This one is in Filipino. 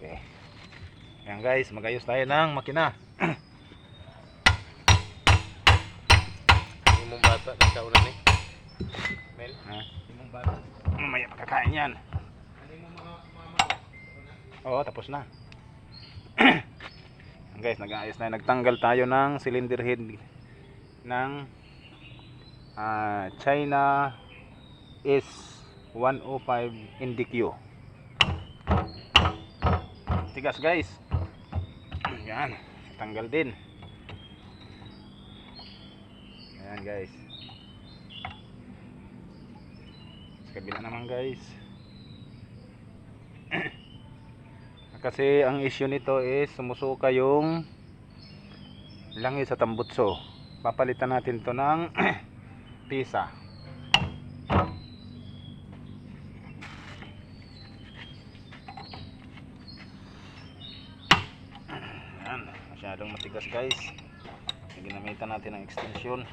Okay. Ayan guys, magayos tayo ng makina. Yung mong bata, nagkaunan eh. Mel? Ha? Yung mong bata. Mamaya makakain yan. Ano yung mga mama? Oo, tapos na. Ayan guys, nag-aayos na. Nagtanggal tayo ng cylinder head ng China S105 NDQ. Tigas guys. Ayan, tanggal din. Ayan guys. Sa kabila naman guys. Kasi ang issue nito is sumusuka yung langis sa tambutso. Papalitan natin to ng pisa. Ayan, masyadong matigas guys. Ginamitan natin ng extension.